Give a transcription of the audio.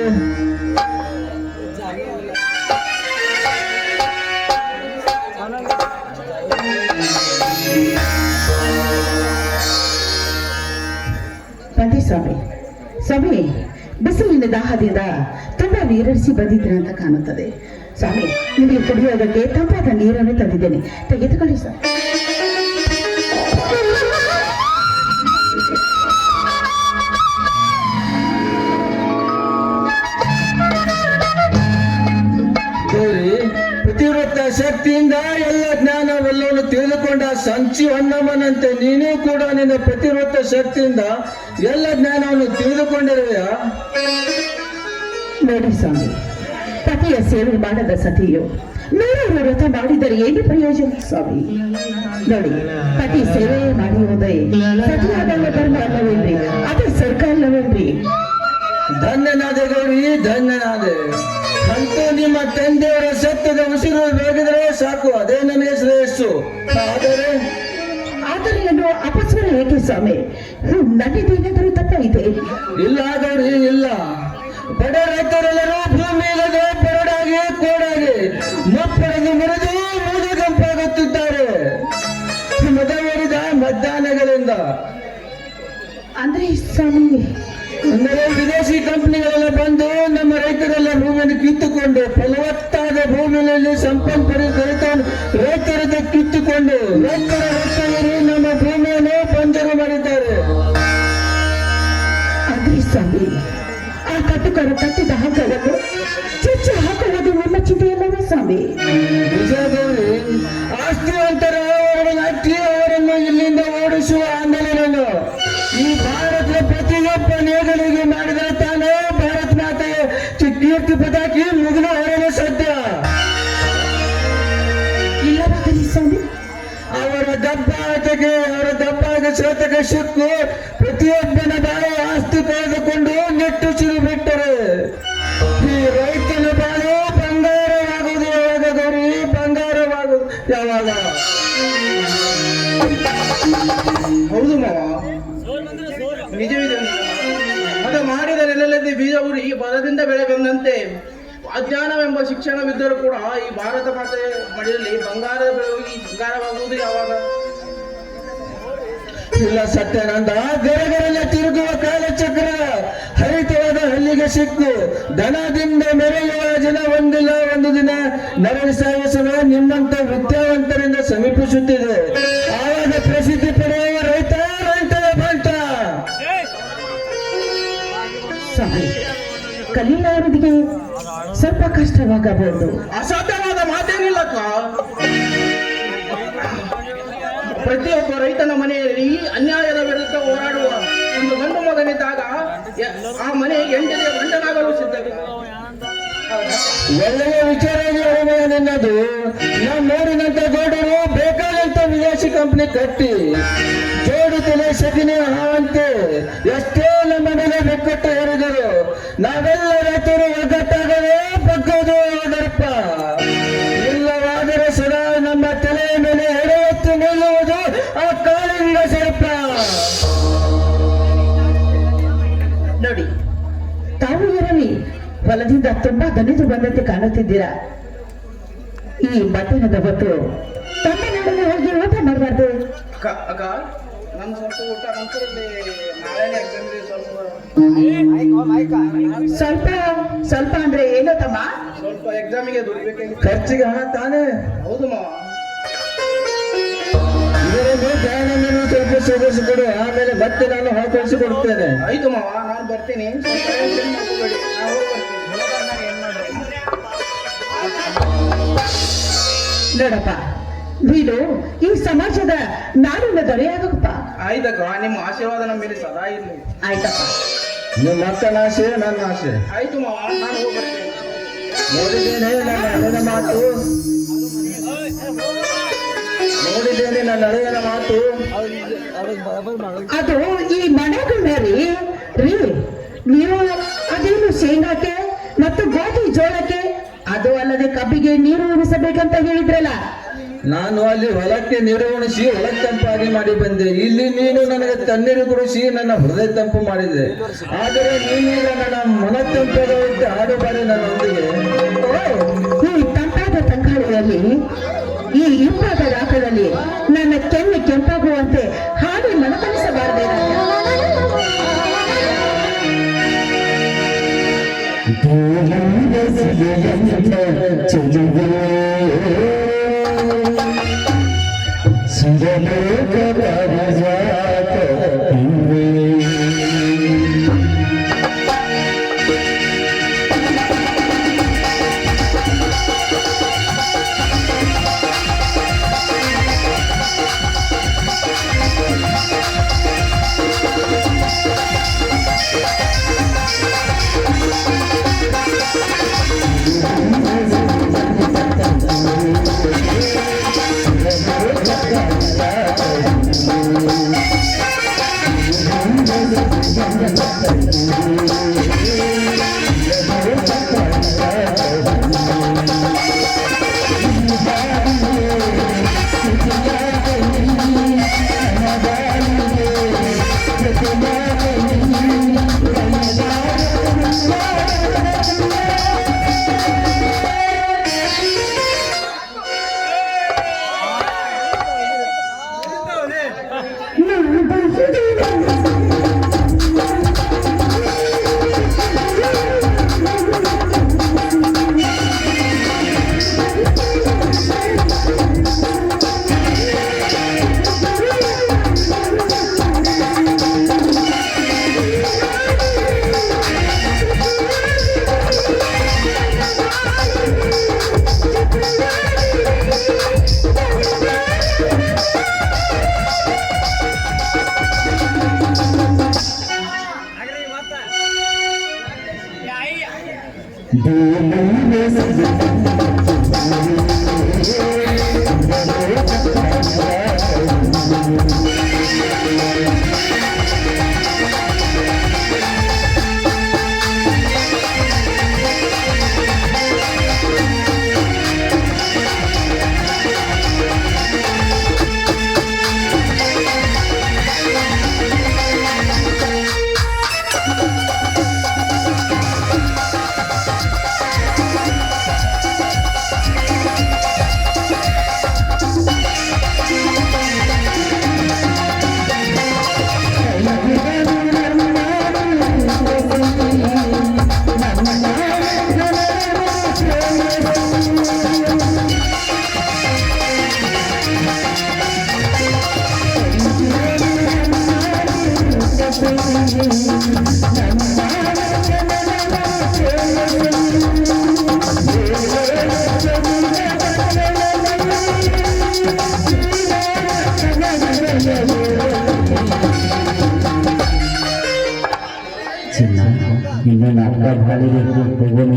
ಸ್ವಾಮಿ ಸ್ವಾಮಿ, ಬಿಸಿಲಿನ ದಾಹದಿಂದ ತುಂಬಾ ನೀರಡಿಸಿ ಬಂದಿದ್ದೀರ ಅಂತ ಕಾಣುತ್ತದೆ. ಸ್ವಾಮಿ, ನಿಮಗೆ ಕುಡಿಯೋದಕ್ಕೆ ತಂಪಾದ ನೀರನ್ನು ತಂದಿದ್ದೇನೆ, ತೆಗೆದುಕೊಳ್ಳಿ ಸರ್. ಪ್ರತಿವೃತ್ತ ಶಕ್ತಿಯಿಂದ ಎಲ್ಲ ಜ್ಞಾನವೆಲ್ಲವನ್ನು ತಿಳಿದುಕೊಂಡ ಸಂಚಿ ಹೊನ್ನಮ್ಮನಂತೆ ನೀನು ಕೂಡ ನಿನ್ನ ಪ್ರತಿವೃತ್ತ ಶಕ್ತಿಯಿಂದ ಎಲ್ಲ ಜ್ಞಾನವನ್ನು ತಿಳಿದುಕೊಂಡಿರುವೆಯಾ? ನೋಡಿ ಸ್ವಾಮಿ, ಪತಿಯ ಸೇವೆ ಮಾಡದ ಸತಿಯು ನೂರಾರು ವ್ರತ ಮಾಡಿದರೆ ಏನು ಪ್ರಯೋಜನ ಸ್ವಾಮಿ? ನೋಡಿ, ಪತಿ ಸೇವೆ ಮಾಡಿರುವುದೇ ಸತಿಯಾದ ಧರ್ಮ ಅಲ್ಲವೇನ್ರಿ? ಅದೇ ಸರ್ಕ ಅಲ್ಲವೇನ್ರಿ? ಧನ್ಯನಾದೆ ಗೌರಿ, ಧನ್ಯನಾದೆ. ಅಂತೂ ನಿಮ್ಮ ತಂದೆಯವರ ಸತ್ಯದ ಉಸಿರು ಬೇಗಿದ್ರೆ ಸಾಕು, ಅದೇ ನನಗೆ ಶ್ರೇಯಸ್ಸು. ಆದರೆ ಏನು ಅಪಸ್ವರ ಏಕೆ ಸ್ವಾಮಿ? ನನ್ನಿದೇನಾದರೂ ತಪ್ಪ ಇದೆ? ಇಲ್ಲ ಗೌರಿ, ಇಲ್ಲ. ಬಡ ರೈತರೆಲ್ಲರೂ ಭೂಮಿ ಇಲ್ಲದೆ ಬರಡಾಗಿ ಕೋಡಾಗಿ ಮಪ್ಪಡೆದು ಮುರಿದು ಮೂದಗಂಪಾಗುತ್ತಿದ್ದಾರೆ ಮೊದಲೇರಿದ ಮಧ್ಯಾಹ್ನಗಳಿಂದ. ಅಂದ್ರೆ ಸ್ವಾಮಿ, ಅಂದರೆ ವಿದೇಶಿ ಕಂಪನಿಗಳೆಲ್ಲ ಬಂದು ನಮ್ಮ ರೈತರೆಲ್ಲ ಭೂಮಿಯನ್ನು ಕಿತ್ತುಕೊಂಡು ಫಲವತ್ತಾದ ಭೂಮಿಯಲ್ಲಿ ಸಂಪನ್ಪರಿ ರೈತರದ ಕಿತ್ತುಕೊಂಡು ರೈತರ ರೈತರು ನಮ್ಮ ಭೂಮಿಯನ್ನು ಬಂಜರು ಮಾಡಿದ್ದಾರೆ. ಅದೇ ಸ್ವಾಮಿ, ಆ ಕಟ್ಟುಕರು ಕಟ್ಟಿದ ಹಗ್ಗವನ್ನು ಚುಚ್ಚು ಹಾಕುವುದು ನಮ್ಮ ಚಿಂತೆಯಲ್ಲವೇ ಸ್ವಾಮಿ? ನಿಜ ಗೌರಿ, ಆಸ್ತಿವಂತರ ಅವರನ್ನು ಇಲ್ಲಿಂದ ಓಡಿಸುವ ಆಂದೋಲನ ಈ ಭಾರತದ ಪ್ರತಿಯೊಬ್ಬ ನೇಗಳಿಗೆ ಮಾಡಿದರೆ ತಾನೇ ಭಾರತ ಮಾತೆ ಕೀರ್ತಿ ಪತಾಕಿ ಮುಗಿದು ಹೊರಲು ಸಾಧ್ಯ. ಇಲ್ಲವಾಗಲಿ ಸ್ವಾಮಿ, ಅವರ ದಬ್ಬಾಗೆ ಶ್ರೋತಕ್ಕೆ ಸಿಕ್ಕು ಪ್ರತಿಯೊಬ್ಬನ ಬಾಳೆ ಆಸ್ತಿ ಕಳೆದುಕೊಂಡು ನೆಟ್ಟುಸಿರು ಬಿಟ್ಟರೆ ಈ ರೈತನ ಬಾಳೆ ಬಂಗಾರವಾಗುವುದು ಯಾವಾಗ ಗೌರಿ? ಬಂಗಾರವಾಗುವುದು ಯಾವಾಗ? ಹೌದು ಮಾವ, ನಿಜವಿದೆ. ಅದು ಮಾಡಿದ ನೆಲದಲ್ಲಿ ಬೀಜ ಊರಿ ಬರದಿಂದ ಬೆಳೆ ಬಂದಂತೆ ಅಜ್ಞಾನವೆಂಬ ಶಿಕ್ಷಣವಿದ್ದರೂ ಕೂಡ ಈ ಭಾರತ ಮಾತೆ ಮಡಿಯಲ್ಲಿ ಬಂಗಾರದ ಬೆಳೆ ಹೋಗಿ ಬಂಗಾರವಾಗುವುದು ಯಾವಾಗ? ಇಲ್ಲ ಸತ್ಯಾನಂದ, ಗರಗರಲ್ಲ ತಿರುಗುವ ಕಾಲಚಕ್ರ ಹರಿತವಾದ ಹಲ್ಲಿಗೆ ಸಿಕ್ಕು ದನದಿಂದ ಮೆರೆಯುವ ಜನ ಒಂದಿಲ್ಲ ಒಂದು ದಿನ ನರಳಿ ಸಾಗಿಸುವ ನಿಮ್ಮಂತ ವಿದ್ಯಾವಂತರಿಂದ ಸಮೀಪಿಸುತ್ತಿದೆ. ಆವಾಗ ಪ್ರಸಿದ್ಧಿ ಪಡೆಯುವ ರೈತ ರೈತರ ಬಂಟ. ಸ್ವಾಮಿ, ಕಲೀಲಾರದಿಗೆ ಸ್ವಲ್ಪ ಕಷ್ಟವಾಗಬಹುದು. ಅಸಾಧ್ಯವಾದ ಮಾತೇನಿಲ್ಲಕ್ಕ. ಪ್ರತಿಯೊಬ್ಬ ರೈತನ ಮನೆಯಲ್ಲಿ ಅನ್ಯಾಯದ ವಿರುದ್ಧ ಹೋರಾಡುವ ಒಂದು ಗಂಡು ಮಗನಿದ್ದಾಗ ಆ ಮನೆ ಎಂಟನೇ ಗಂಡನಾಗಲು ಸಿದ್ಧತೆ. ಒಳ್ಳೆಯ ವಿಚಾರ ನಿನ್ನದು. ನಾವು ನೋಡಿದಂತ ಗೌಡರು ಬೇಕಾದಂತ ವಿದೇಶಿ ಕಂಪನಿ ಕಟ್ಟಿ ಜೋಡುತ್ತಲೇ ಸಗಿನಿ ಹಾವಂತೆ ಎಷ್ಟೇ ನಮ್ಮ ಮನೆಗೆ ಬೆಕ್ಕಟ್ಟು ಹೇರಿದರು. ನಾವೆಲ್ಲ ರೈತರು ಒಗ್ಗಟ್ಟಾಗದೆ ಬಗ್ಗೋದು ದರ್ಪ. ಇಲ್ಲವಾದರೆ ಸದಾ ನಮ್ಮ ತಲೆಯ ಮೇಲೆ ಎಡವತ್ತು ನಿಲ್ಲುವುದು ಆ ಕಾಳಿಂಗ ಸರ್ಪ. ನೋಡಿ, ತಾವು ಇರಲಿ ಹೊಲದಿಂದ ತುಂಬಾ ದಣಿದು ಬಂದಂತೆ ಕಾಣುತ್ತಿದ್ದೀರಾ. ಈ ಮಧ್ಯಾಹ್ನದ ಹೊತ್ತು ತಮ್ಮ ನಡುವೆ ಹೋಗಿ ಊಟ ಮಾಡಬಾರ್ದು? ಅಕ್ಕ, ನನ್ನ ಸ್ವಲ್ಪ ಊಟ ನಂತರದ್ದೇ ನಾಳೆನೇ ಎಕ್ಸಾಮ್ ಇದೆ. ಸ್ವಲ್ಪ ಸ್ವಲ್ಪ ಅಂದ್ರೆ ಏನೋ ತಮ್ಮ? ಸ್ವಲ್ಪ ಎಕ್ಸಾಮಿಗೆ ದುಡ್ಡು ಖರ್ಚಿಗೆ ಹಣ ತಾನೇ. ಹೌದು ಮಾವ. ಇದರಲ್ಲಿ ಧ್ಯಾನವನ್ನು ಸ್ವಲ್ಪ ಸೋಗಿಸಿಕೊಡು, ಆಮೇಲೆ ಮತ್ತೆ ನಾನು ಹೊರಕಳಿಸಿಕೊಡುತ್ತೇನೆ. ಆಯ್ತು ಮಾವ, ನಾನು ಬರ್ತೀನಿ. ನೋಡಪ್ಪ, ನೀನು ಈ ಸಮಾಜದ ನಾಡಿನ ದೊರೆಯಾಗಪ್ಪ. ಆಯ್ತಕ್ಕ, ನಿಮ್ಮ ಆಶೀರ್ವಾದ ನಮ್ಮ ಮೇಲೆ ಸದಾ ಇರಲಿ. ಆಯ್ತಪ್ಪ. ನಿಮ್ಮ ಅಕ್ಕನ ಆಸೆ ನನ್ನ ಆಸೆ. ಆಯ್ತು ಮಾವ, ನಾನು ಹೋಗಿ ಬರ್ತೀನಿ. ನೋಡಿದ್ದೇನೆ ನನ್ನ ಹಳೆಯ ಮಾತು, ನೋಡಿದ್ದೇನೆ ನನ್ನ ಹಳೆಯನ ಮಾತು. ಅದು ಈ ಮನೆಗಳ ರೀ, ನೀವು ಅದೇನು ಶೇಂಗಾಕ್ಕೆ ಮತ್ತು ಗೋಧಿ ಜೋಳಕ್ಕೆ, ಅದು ಅಲ್ಲದೆ ಕಬ್ಬಿಗೆ ನೀರು ಉಣಿಸಬೇಕಂತ ಹೇಳಿದ್ರಲ್ಲ, ನಾನು ಅಲ್ಲಿ ಹೊಲಕ್ಕೆ ನೀರು ಉಣಿಸಿ ಹೊಲಕ್ಕೆ ತಂಪಾಗಿ ಮಾಡಿ ಬಂದೆ. ಇಲ್ಲಿ ನೀನು ನನಗೆ ತಣ್ಣೀರು ಕುಡಿಸಿ ನನ್ನ ಹೃದಯ ತಂಪು ಮಾಡಿದೆ. ಆದರೆ ನೀನೀಗ ನನ್ನ ಮನ ತಂಪಾದಂತೆ ಆಡುಬಾರಿ ನನ್ನೊಂದಿಗೆ. ಈ ತಂಪಾದ ತಂಗಾಳಿಯಲ್ಲಿ, ಈ ಇಂಪಾದ ರಾಗದಲ್ಲಿ ನನ್ನ ಕೆನ್ನೆ ಕೆಂಪಾಗುವಂತೆ ಹಾಡಿ ಮನತನಿಸಬಾರದೆ. ಚಿನ್ನ ಇನ್ನು ನಾಟಕ ಬಾಳಿಗೆ ಹೋಗೋಣ.